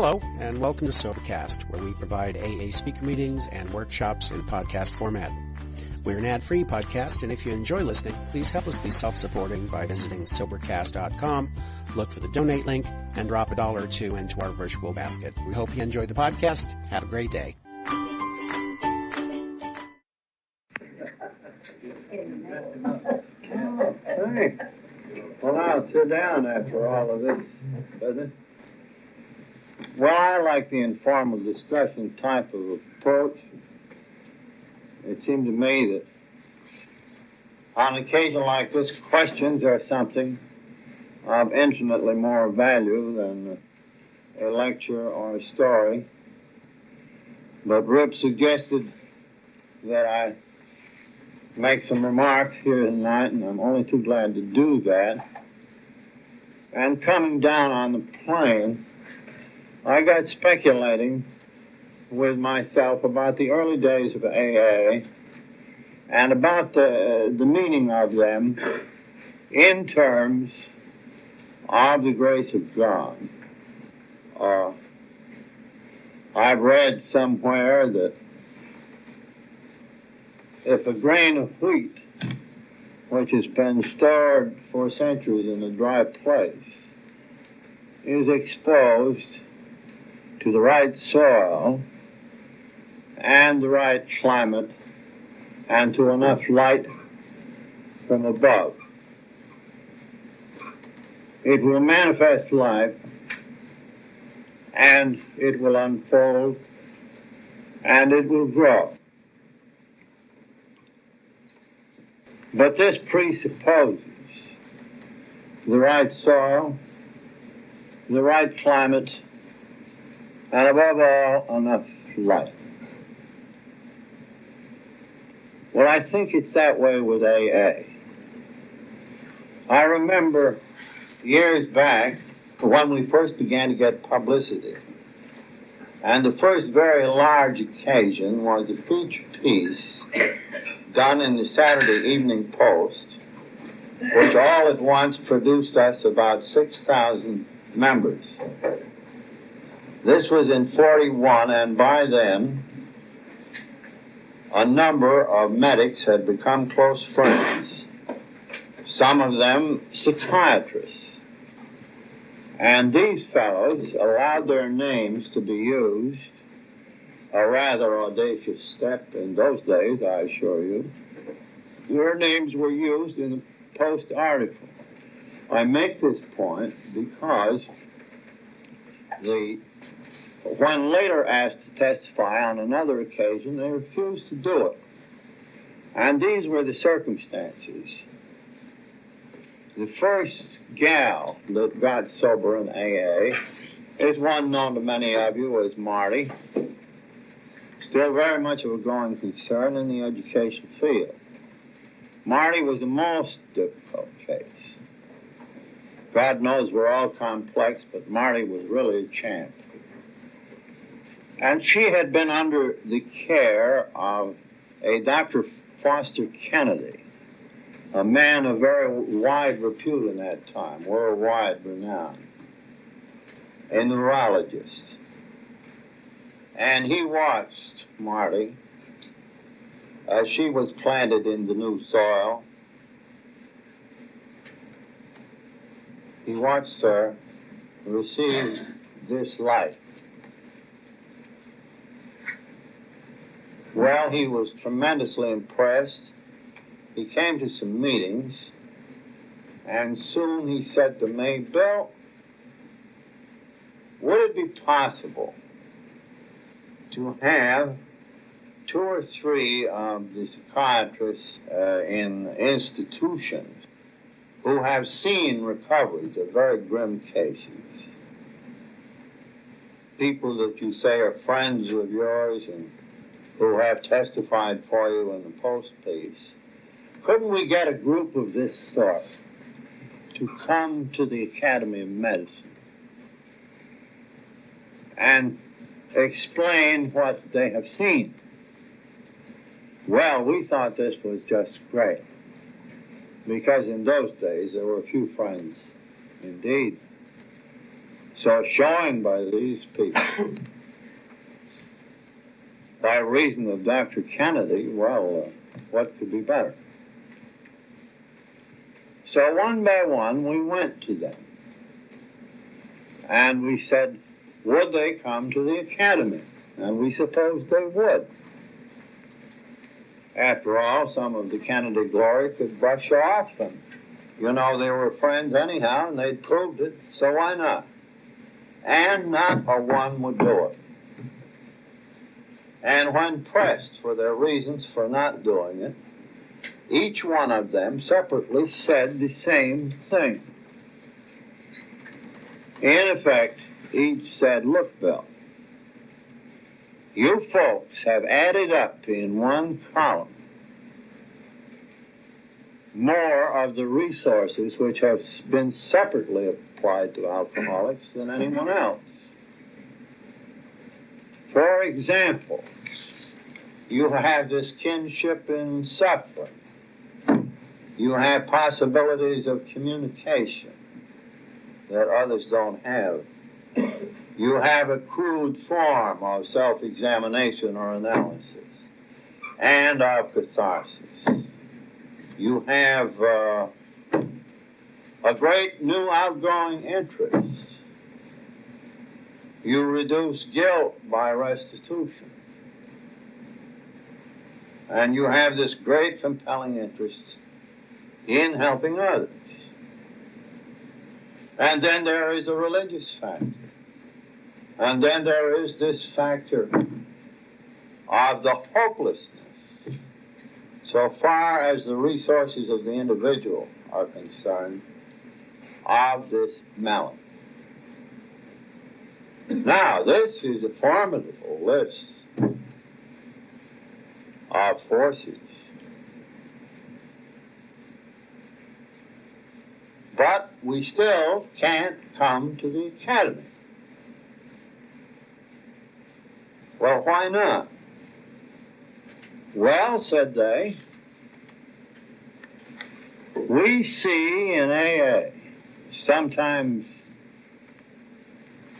Hello, and welcome to SoberCast, where we provide AA speaker meetings and workshops in podcast format. We're an ad-free podcast, and if you enjoy listening, please help us be self-supporting by visiting Sobercast.com, look for the donate link, and drop $1 or $2 into our virtual basket. We hope you enjoy the podcast. Have a great day. Hey, well, now sit down after all of this, doesn't it? Well, I like the informal discussion type of approach. It seemed to me that on an occasion like this, questions are something of infinitely more value than a lecture or a story. But Rip suggested that I make some remarks here tonight, and I'm only too glad to do that. And coming down on the plane, I got speculating with myself about the early days of AA and about the meaning of them in terms of the grace of God. I've read somewhere that if a grain of wheat, which has been stored for centuries in a dry place, is exposed to the right soil and the right climate and to enough light from above, it will manifest life and it will unfold and it will grow. But this presupposes the right soil, the right climate, and above all, enough light. Well, I think it's that way with AA. I remember years back when we first began to get publicity, and the first very large occasion was a feature piece done in the Saturday Evening Post, which all at once produced us about 6,000 members. This was in 41, and by then, a number of medics had become close friends, some of them psychiatrists. And these fellows allowed their names to be used, a rather audacious step in those days, I assure you. Their names were used in the Post article. I make this point because when later asked to testify on another occasion, they refused to do it. And these were the circumstances. The first gal that got sober in AA is one known to many of you as Marty, still very much of a going concern in the education field. Marty was the most difficult case. God knows we're all complex, but Marty was really a champ. And she had been under the care of a Dr. Foster Kennedy, a man of very wide repute in that time, worldwide renowned, a neurologist. And he watched Marty as she was planted in the new soil. He watched her receive this life. Well, he was tremendously impressed. He came to some meetings, and soon he said to me, "Bill, would it be possible to have 2 or 3 of the psychiatrists in institutions who have seen recoveries of very grim cases, people that you say are friends of yours and who have testified for you in the Post piece, couldn't we get a group of this sort to come to the Academy of Medicine and explain what they have seen?" Well, we thought this was just great, because in those days there were few friends indeed. So showing by these people, by reason of Dr. Kennedy, well, what could be better? So one by one, we went to them. And we said, would they come to the academy? And we supposed they would. After all, some of the Kennedy glory could brush off them. You know, they were friends anyhow, and they'd proved it, so why not? And not a one would do it. And when pressed for their reasons for not doing it, each one of them separately said the same thing. In effect, each said, look, Bill, you folks have added up in one column more of the resources which have been separately applied to alcoholics than anyone else. For example, you have this kinship in suffering. You have possibilities of communication that others don't have. You have a crude form of self-examination or analysis and of catharsis. You have a great new outgoing interest. You reduce guilt by restitution. And you have this great compelling interest in helping others. And then there is a religious factor. And then there is this factor of the hopelessness, so far as the resources of the individual are concerned, of this malady. Now, this is a formidable list of forces. But we still can't come to the academy. Well, why not? Well, said they, we see in AA, sometimes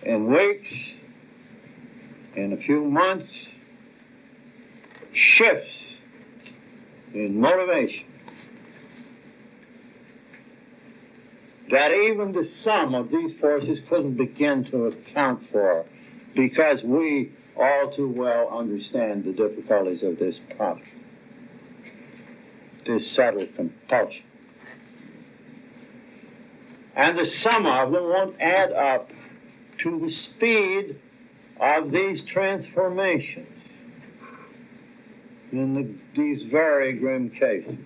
in weeks, in a few months, shifts in motivation that even the sum of these forces couldn't begin to account for, because we all too well understand the difficulties of this problem, this subtle compulsion. And the sum of them won't add up to the speed of these transformations in these very grim cases.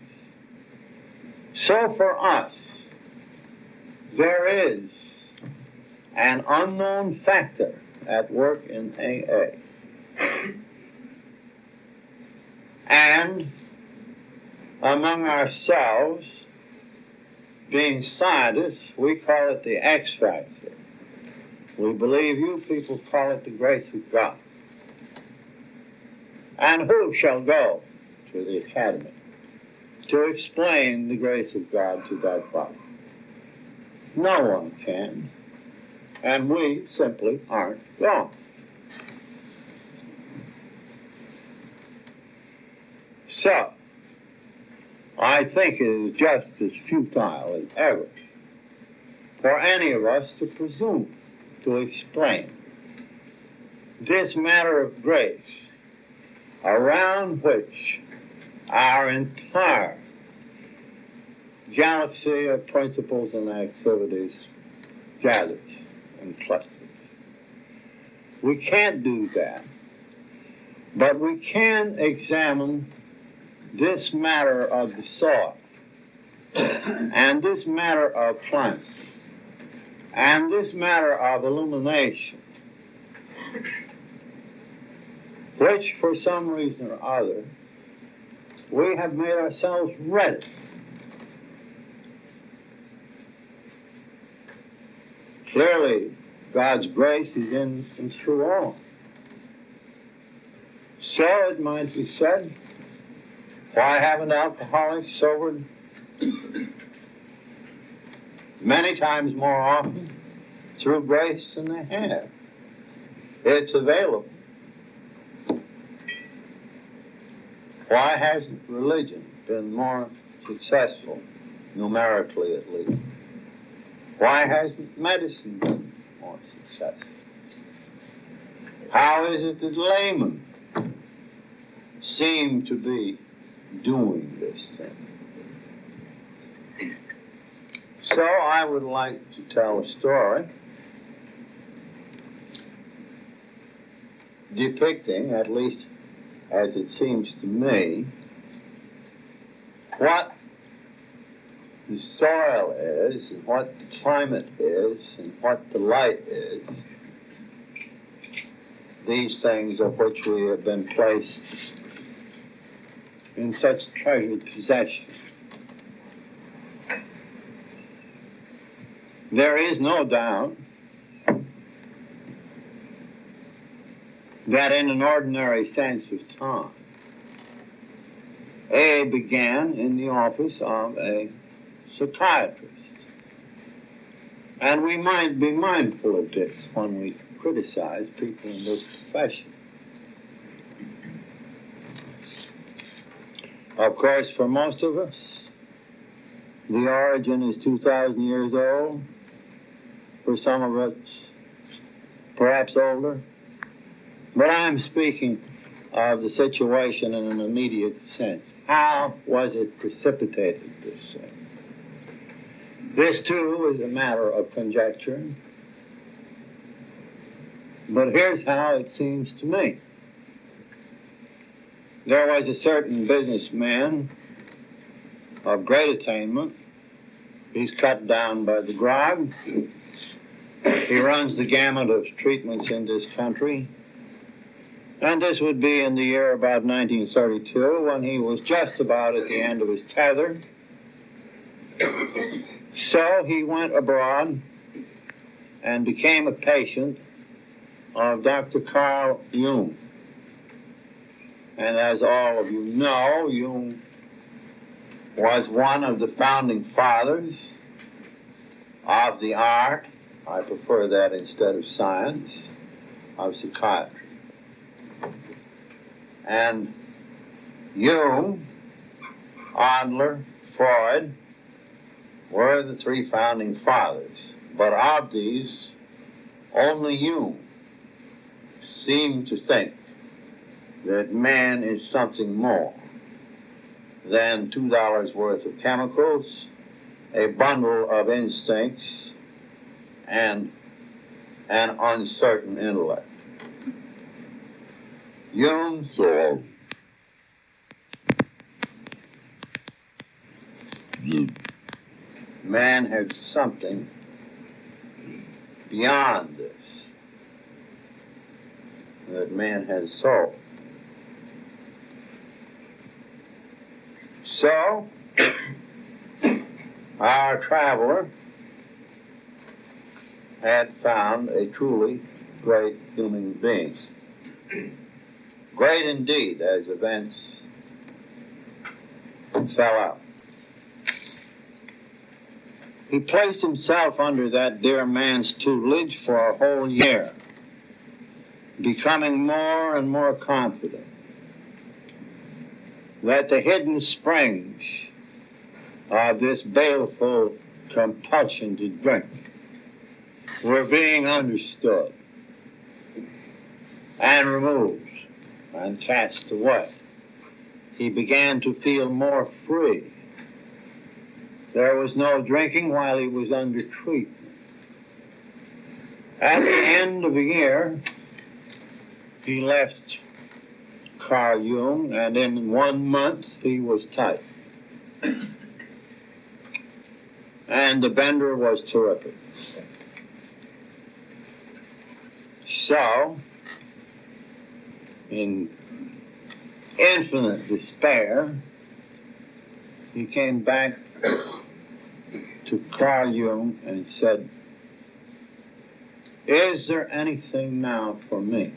So for us, there is an unknown factor at work in AA. And among ourselves, being scientists, we call it the X factor. We believe you people call it the grace of God. And who shall go to the academy to explain the grace of God to that body? No one can. And we simply aren't going. So, I think it is just as futile as ever for any of us to presume to explain this matter of grace around which our entire galaxy of principles and activities gathers and clusters. We can't do that, but we can examine this matter of the soul, and this matter of plants, and this matter of illumination, which for some reason or other we have made ourselves ready. Clearly, God's grace is in and through all. So it might be said, why haven't alcoholics sobered many times more often through grace than they have. It's available. Why hasn't religion been more successful, numerically at least? Why hasn't medicine been more successful? How is it that laymen seem to be doing this thing? So I would like to tell a story depicting, at least as it seems to me, what the soil is, and what the climate is, and what the light is. These things of which we have been placed in such treasured possession. There is no doubt that in an ordinary sense of time, A began in the office of a psychiatrist. And we might be mindful of this when we criticize people in this profession. Of course, for most of us, the origin is 2,000 years old. For some of us, perhaps older. But I'm speaking of the situation in an immediate sense. How was it precipitated, this thing? This, too, is a matter of conjecture. But here's how it seems to me. There was a certain businessman of great attainment. He's cut down by the grog. He runs the gamut of treatments in this country. And this would be in the year about 1932, when he was just about at the end of his tether. So he went abroad and became a patient of Dr. Carl Jung. And as all of you know, Jung was one of the founding fathers of the art, I prefer that instead of science, of psychiatry. And Jung, Adler, Freud were the three founding fathers. But of these, only Jung seemed to think that man is something more than $2 worth of chemicals, a bundle of instincts, and an uncertain intellect. Jung saw man had something beyond this, that man has soul. So, our traveler had found a truly great human being. Great indeed, as events fell out. He placed himself under that dear man's tutelage for a whole year, becoming more and more confident that the hidden springs of this baleful compulsion to drink were being understood and removed and cast away. He began to feel more free. There was no drinking while he was under treatment. At the end of a year, he left Carl Jung, and in 1 month he was tight. And the bender was terrific. So, in infinite despair, he came back to Carl Jung and said, "Is there anything now for me?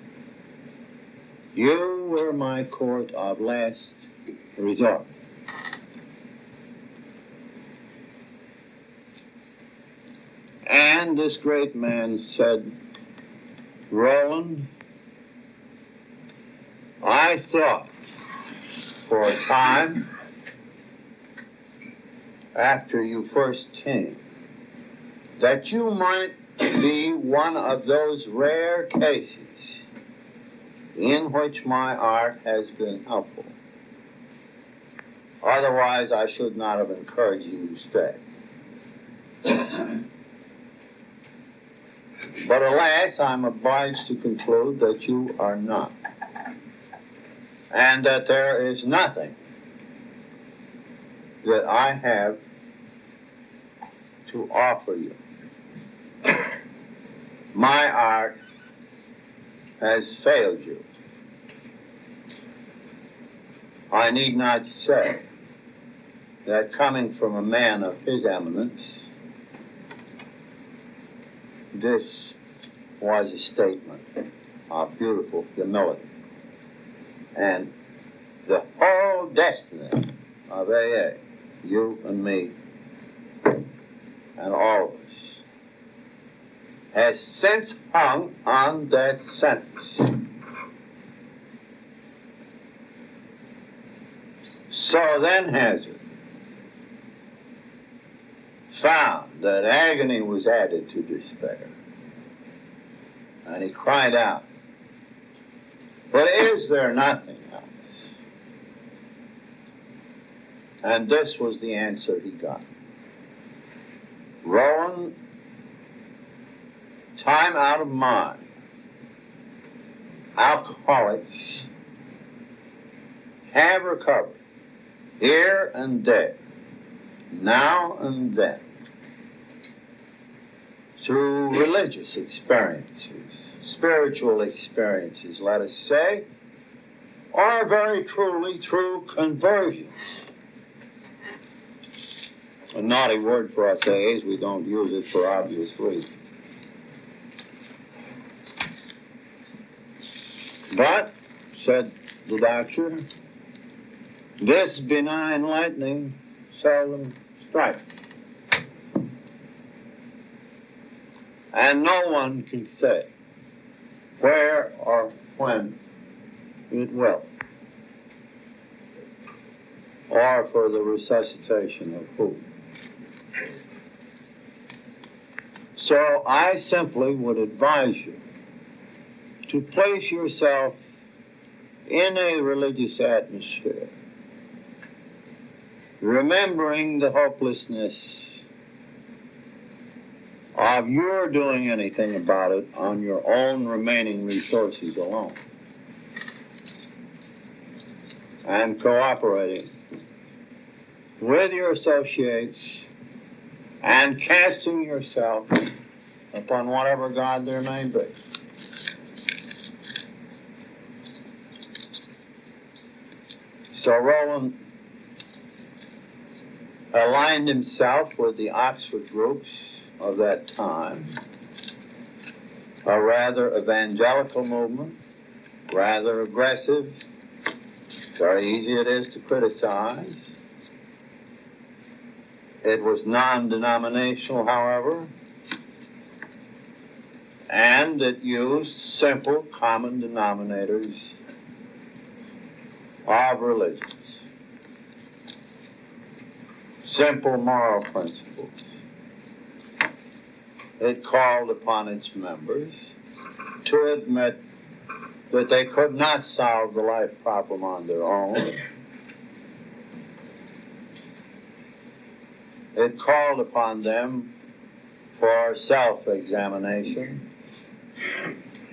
You were my court of last resort." And this great man said, Roland, I thought for a time after you first came that you might be one of those rare cases in which my art has been helpful. Otherwise, I should not have encouraged you to stay. But alas, I'm obliged to conclude that you are not, and that there is nothing that I have to offer you. My art has failed you. I need not say that coming from a man of his eminence, this was a statement of beautiful humility. And the whole destiny of AA, you and me, and all of us, has since hung on that sentence. So then Hazard found that agony was added to despair. And he cried out, but is there nothing else? And this was the answer he got. Roland, time out of mind, alcoholics have recovered here and there, now and then, through religious experiences, spiritual experiences, let us say, or very truly through conversions. A naughty word for us AAs, we don't use it for obvious reasons. But, said the doctor, this benign lightning seldom strikes. And no one can say where or when it will, or for the resuscitation of who. So I simply would advise you to place yourself in a religious atmosphere, remembering the hopelessness of your doing anything about it on your own remaining resources alone, and cooperating with your associates and casting yourself upon whatever God there may be. So Roland aligned himself with the Oxford groups of that time, a rather evangelical movement, rather aggressive, very easy it is to criticize. It was non-denominational, however, and it used simple common denominators of religions, simple moral principles. It called upon its members to admit that they could not solve the life problem on their own. It called upon them for self-examination.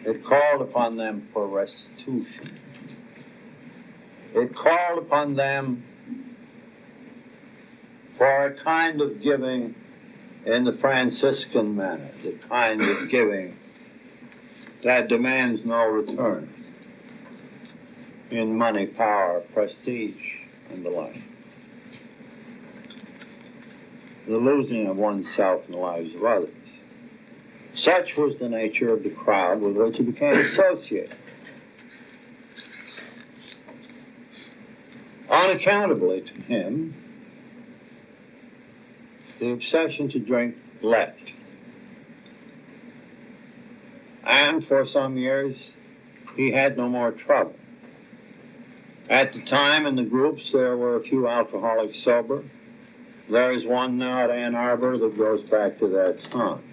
It called upon them for restitution. It called upon them for a kind of giving in the Franciscan manner, the kind of giving that demands no return in money, power, prestige, and the like. The losing of oneself in the lives of others. Such was the nature of the crowd with which he became associated. Unaccountably to him, the obsession to drink left. And for some years, he had no more trouble. At the time in the groups, there were a few alcoholics sober. There is one now at Ann Arbor that goes back to that time.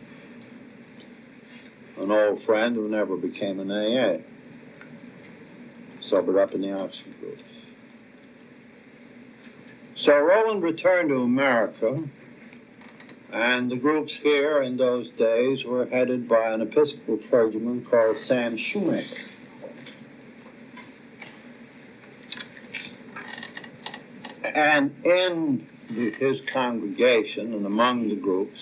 An old friend who never became an AA. Sobered up in the Oxford groups. So Roland returned to America, and the groups here in those days were headed by an Episcopal clergyman called Sam Shoemaker. And in his congregation and among the groups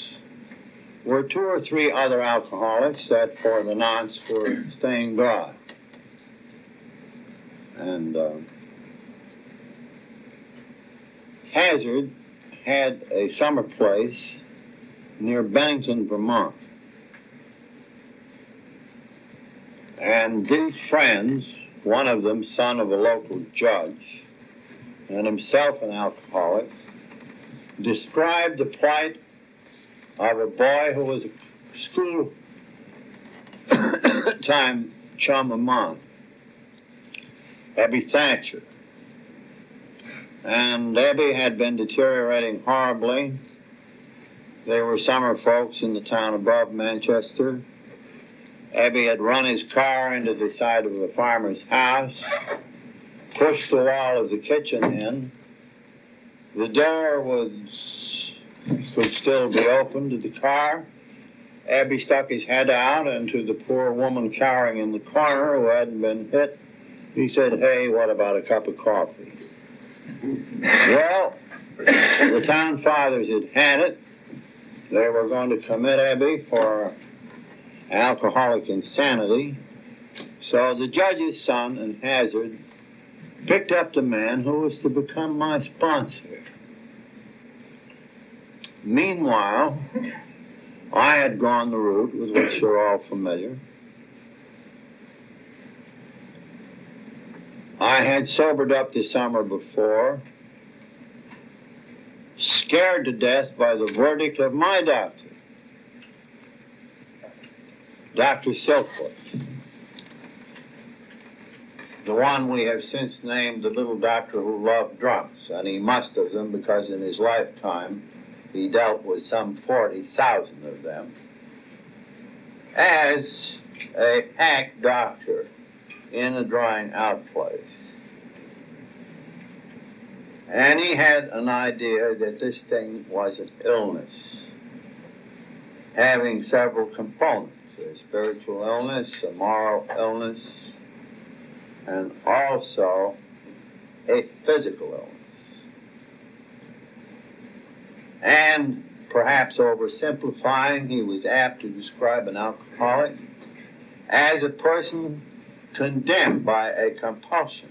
were 2 or 3 other alcoholics that for the nonce were staying dry. And Hazard had a summer place near Bennington, Vermont. And these friends, one of them son of a local judge, and himself an alcoholic, described the plight of a boy who was a school time chum of mine, Abby Thatcher. And Abby had been deteriorating horribly. They were summer folks in the town above Manchester. Abby had run his car into the side of a farmer's house, pushed the wall of the kitchen in. The door could still be open to the car. Abby stuck his head out, and to the poor woman cowering in the corner who hadn't been hit, he said, "Hey, what about a cup of coffee?" Well, the town fathers had it. They were going to commit Abby for alcoholic insanity. So the judge's son and Hazard picked up the man who was to become my sponsor. Meanwhile, I had gone the route with which you're all familiar. I had sobered up the summer before, scared to death by the verdict of my doctor, Dr. Silkwood, the one we have since named the little doctor who loved drunks, and he must have them because in his lifetime he dealt with some 40,000 of them, as a hack doctor in a drying out place. And he had an idea that this thing was an illness, having several components, a spiritual illness, a moral illness, and also a physical illness. And perhaps oversimplifying, he was apt to describe an alcoholic as a person condemned by a compulsion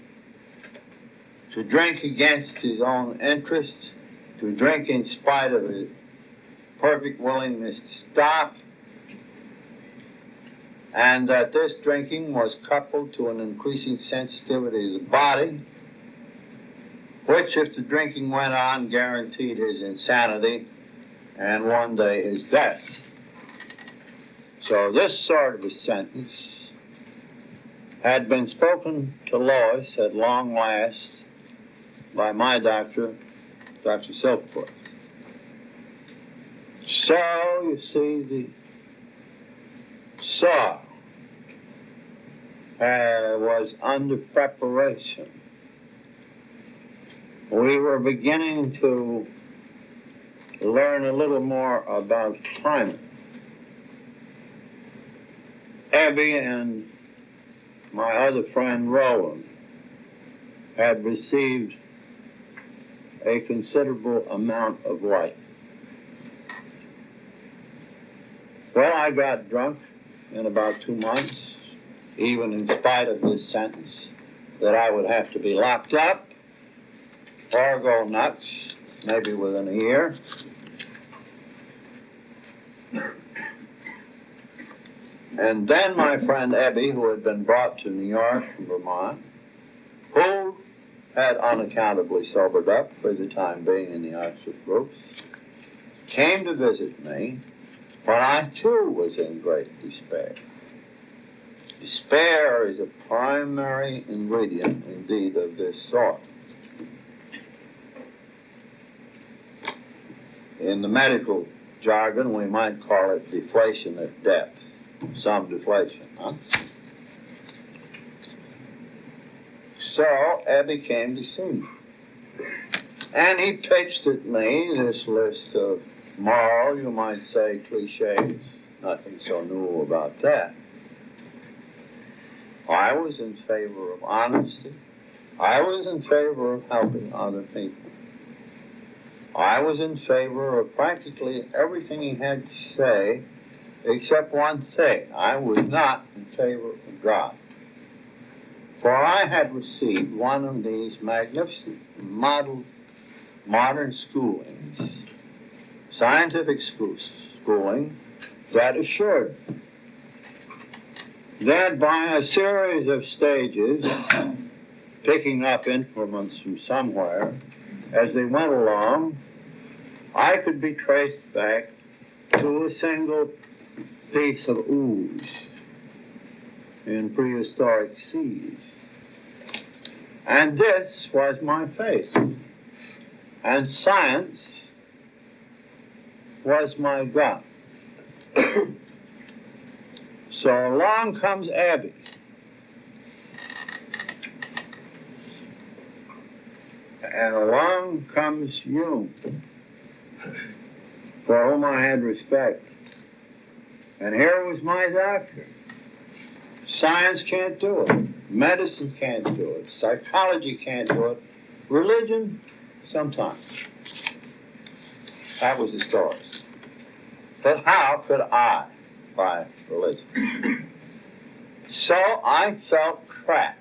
to drink against his own interests, to drink in spite of his perfect willingness to stop, and that this drinking was coupled to an increasing sensitivity of the body, which, if the drinking went on, guaranteed his insanity and one day his death. So this sort of a sentence had been spoken to Lois at long last by my doctor, Dr. Silkwood. So, you see, the saw was under preparation. We were beginning to learn a little more about climate. Abby and my other friend Roland had received a considerable amount of light. Well, I got drunk in about 2 months, even in spite of this sentence that I would have to be locked up or go nuts, maybe within a year. And then my friend Abby, who had been brought to New York from Vermont, who had unaccountably sobered up for the time being in the Oxford groups, came to visit me when I too was in great despair. Despair is a primary ingredient, indeed, of this sort. In the medical jargon, we might call it deflation at depth. Some deflation, huh? So, Abbey came to see me. And he pitched at me this list of moral, you might say, cliches. Nothing so new about that. I was in favor of honesty. I was in favor of helping other people. I was in favor of practically everything he had to say, except one thing. I was not in favor of God. For I had received one of these magnificent modern schoolings, scientific schooling, that assured me that by a series of stages, picking up increments from somewhere, as they went along, I could be traced back to a single piece of ooze in prehistoric seas. And this was my faith. And science was my God. So along comes Abbey. And along comes Jung, for whom I had respect. And here was my doctor. Science can't do it. Medicine can't do it. Psychology can't do it. Religion, sometimes. That was the story. But how could I by religion? So I felt trapped.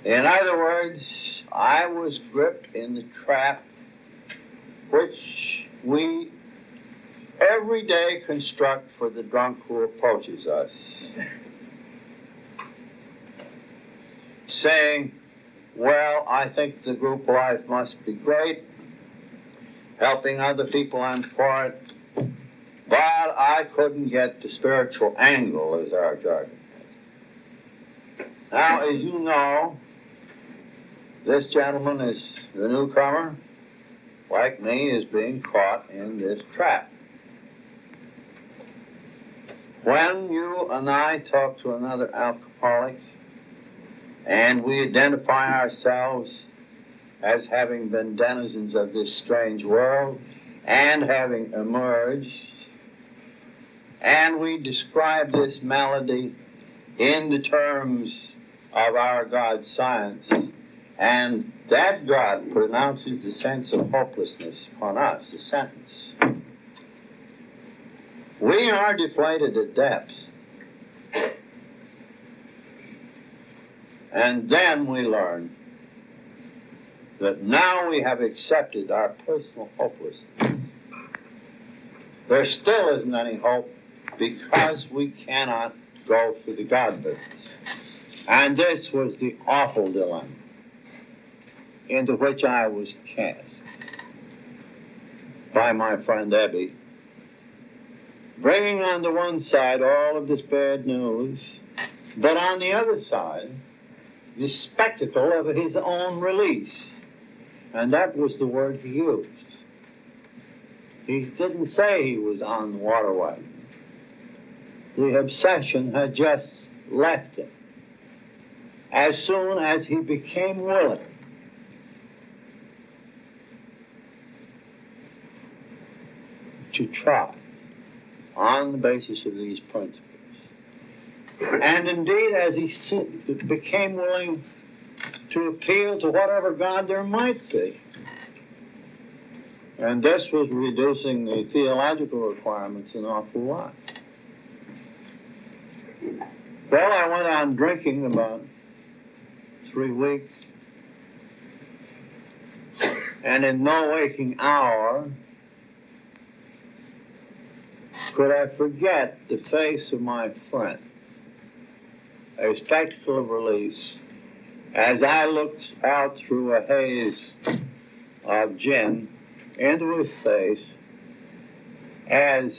In other words, I was gripped in the trap which we every day construct for the drunk who approaches us, saying, well, I think the group life must be great, helping other people, I'm for it, but I couldn't get the spiritual angle, as our jargon is. Now, as you know, this gentleman is the newcomer, like me, is being caught in this trap. When you and I talk to another alcoholic and we identify ourselves as having been denizens of this strange world and having emerged, and we describe this malady in the terms of our God science, and that God pronounces the sense of hopelessness upon us, the sentence. We are deflated at depths. And then we learn that now we have accepted our personal hopelessness. There still isn't any hope because we cannot go for the God business. And this was the awful dilemma into which I was cast by my friend Abbey, bringing on the one side all of this bad news, but on the other side, the spectacle of his own release. And that was the word he used. He didn't say he was on the water wagon. The obsession had just left him. As soon as he became willing to try on the basis of these principles. And indeed, as he became willing to appeal to whatever God there might be. And this was reducing the theological requirements an awful lot. Well, I went on drinking about 3 weeks. And in no waking hour could I forget the face of my friend, a spectacle of release, as I looked out through a haze of gin into his face, as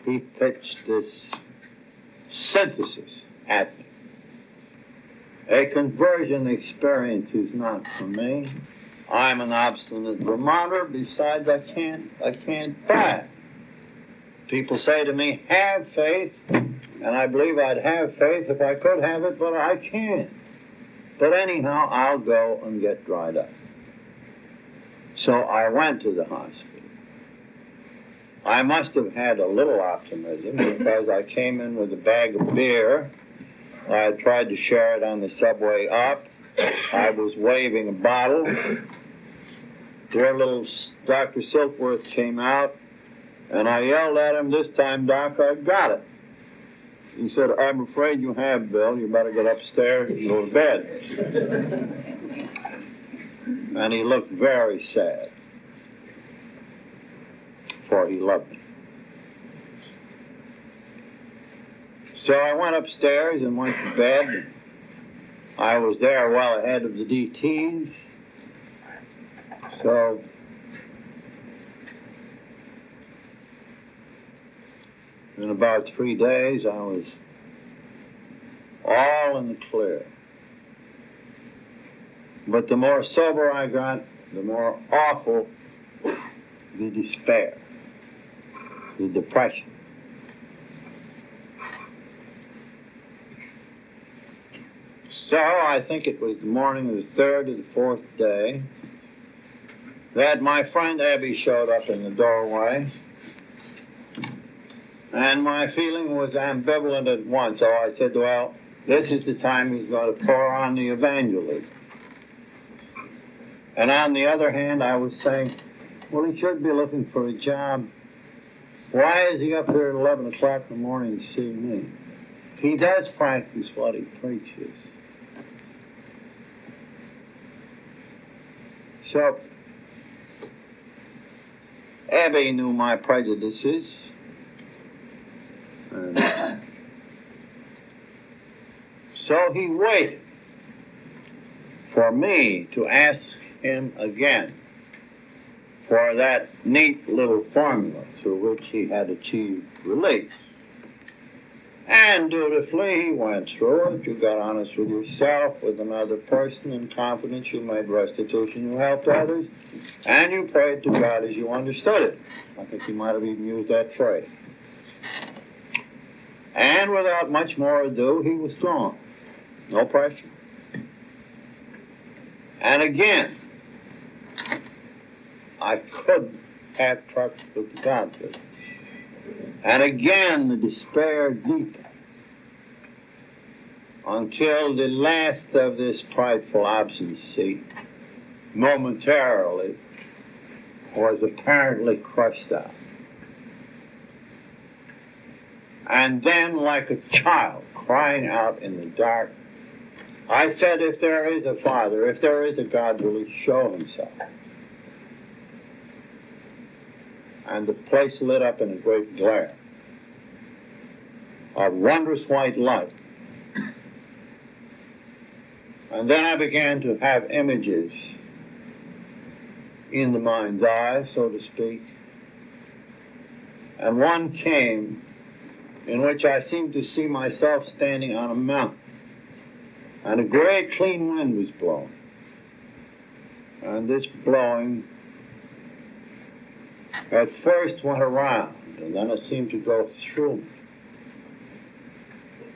he pitched this synthesis at me. A conversion experience is not for me. I'm an obstinate Vermonter. Besides, I can't buy it. People say to me, have faith, and I believe I'd have faith if I could have it, but I can't. But anyhow, I'll go and get dried up. So I went to the hospital. I must have had a little optimism because I came in with a bag of beer. I had tried to share it on the subway up. I was waving a bottle. Dear little Dr. Silkworth came out, and I yelled at him, this time, Doc, I got it. He said, I'm afraid you have, Bill. You better get upstairs and go to bed. And he looked very sad, for he loved me. So I went upstairs and went to bed. I was there well ahead of the DTs. So in about 3 days, I was all in the clear. But the more sober I got, the more awful the despair, the depression. So I think it was the morning of the third or the fourth day that my friend Abby showed up in the doorway. And my feeling was ambivalent at once. So I said, well, this is the time he's going to pour on the evangelism. And on the other hand, I was saying, well, he should be looking for a job. Why is he up here at 11 o'clock in the morning to see me? He does practice what he preaches. So, Abby knew my prejudices. And so he waited for me to ask him again for that neat little formula through which he had achieved release. And dutifully he went through it. You got honest with yourself, with another person, in confidence you made restitution, you helped others, and you prayed to God as you understood it. I think he might have even used that phrase. And without much more ado, he was gone. No pressure. And again, I couldn't have trust with the confidence. And again, the despair deepened until the last of this prideful obstinacy momentarily was apparently crushed out. And then, like a child crying out in the dark, I said, if there is a Father, if there is a God, will he show himself? And the place lit up in a great glare of wondrous white light. And then I began to have images in the mind's eye, so to speak. And one came in which I seemed to see myself standing on a mountain. And a great clean wind was blowing. And this blowing at first went around, and then it seemed to go through me.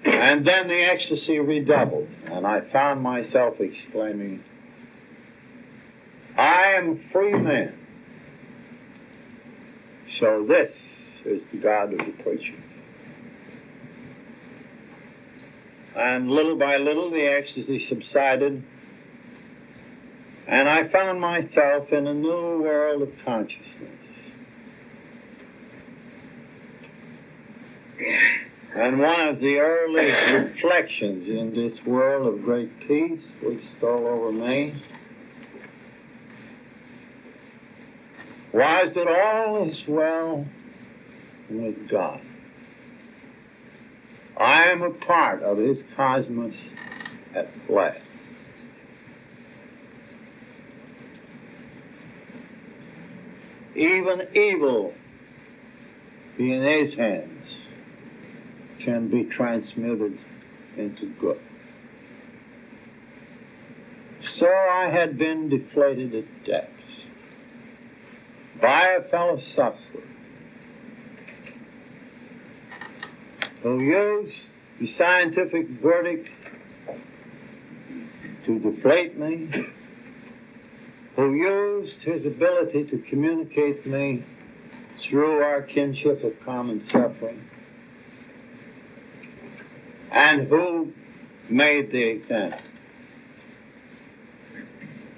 And then the ecstasy redoubled, and I found myself exclaiming, I am a free man. So this is the God of the preacher. And little by little the ecstasy subsided, and I found myself in a new world of consciousness. And one of the early reflections in this world of great peace which stole over me was that all is well with God. I am a part of his cosmos at play. Even evil in his hands can be transmuted into good. So I had been deflated at depths by a fellow sufferer who used the scientific verdict to deflate me, who used his ability to communicate me through our kinship of common suffering, and who made the example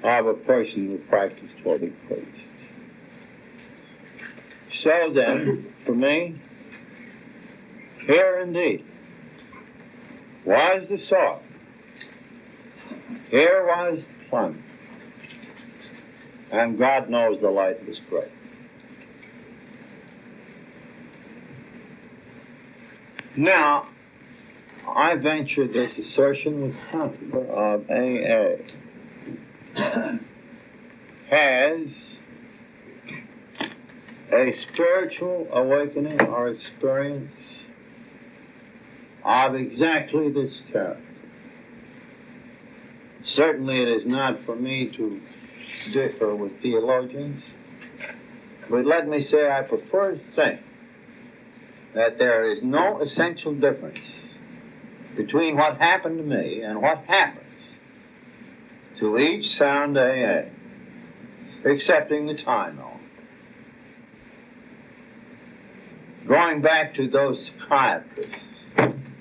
of a person who practiced what he preached. So then, for me, here indeed was the source. Here was the plunge. And God knows the light was great. Now, I venture this assertion with confidence of AA has a spiritual awakening or experience of exactly this character. Certainly it is not for me to differ with theologians, but let me say I prefer to think that there is no essential difference between what happened to me and what happens to each sound AA, excepting the time element. Going back to those psychiatrists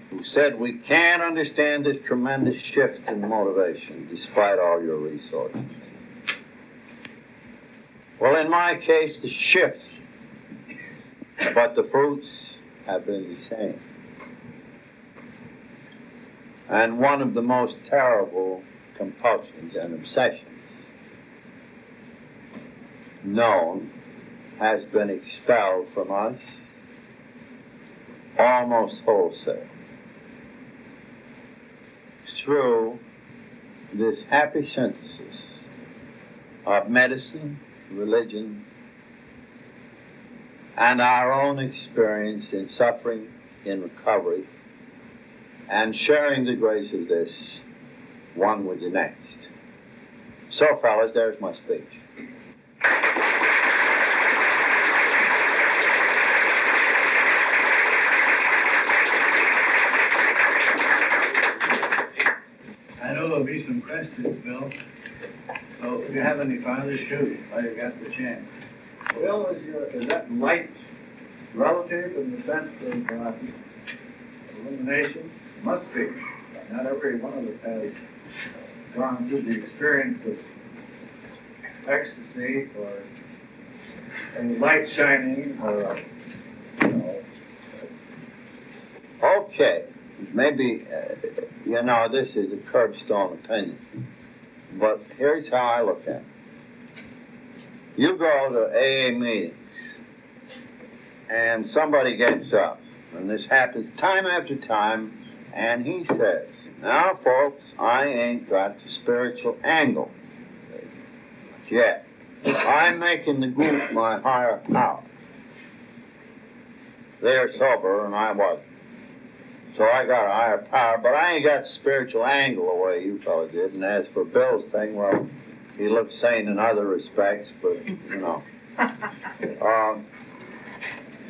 who said we can't understand this tremendous shift in motivation despite all your resources. Well, in my case, the shifts, but the fruits have been the same. And one of the most terrible compulsions and obsessions known has been expelled from us almost wholesale through this happy synthesis of medicine, religion, and our own experience in suffering, in recovery, and sharing the grace of this one with the next. So, fellas, there's my speech. I know there'll be some questions, Bill. So if you have any farther, shoot while you got the chance. Bill, is that light relative in the sense of illumination? Must be. Not every one of us has gone through the experience of ecstasy or a light shining or Okay, maybe, this is a curbstone opinion, but here's how I look at it. You go to AA meetings, and somebody gets up, and this happens time after time, and he says, now, folks, I ain't got the spiritual angle yet. I'm making the group my higher power. They're sober, and I wasn't. So I got a higher power, but I ain't got spiritual angle the way you fellas did. And as for Bill's thing, well, he looks sane in other respects, but,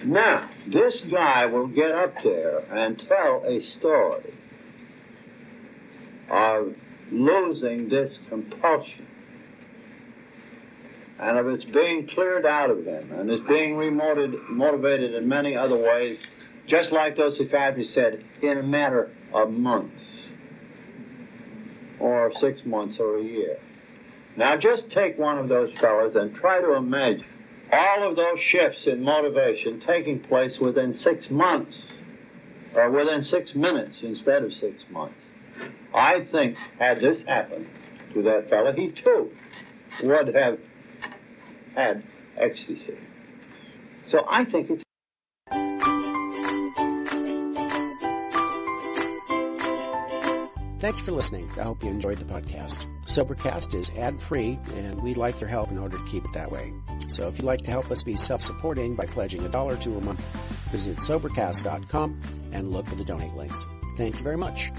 now, this guy will get up there and tell a story of losing this compulsion and of its being cleared out of him and its being motivated in many other ways, just like those psychiatrists said, in a matter of months or 6 months or a year. Now just take one of those fellows and try to imagine all of those shifts in motivation taking place within 6 months or within 6 minutes instead of 6 months. I think had this happened to that fellow, he too would have had ecstasy. So I think it's Thanks for listening. I hope you enjoyed the podcast. Sobercast is ad-free, and we'd like your help in order to keep it that way. So if you'd like to help us be self-supporting by pledging $1 or $2 a month, visit Sobercast.com and look for the donate links. Thank you very much.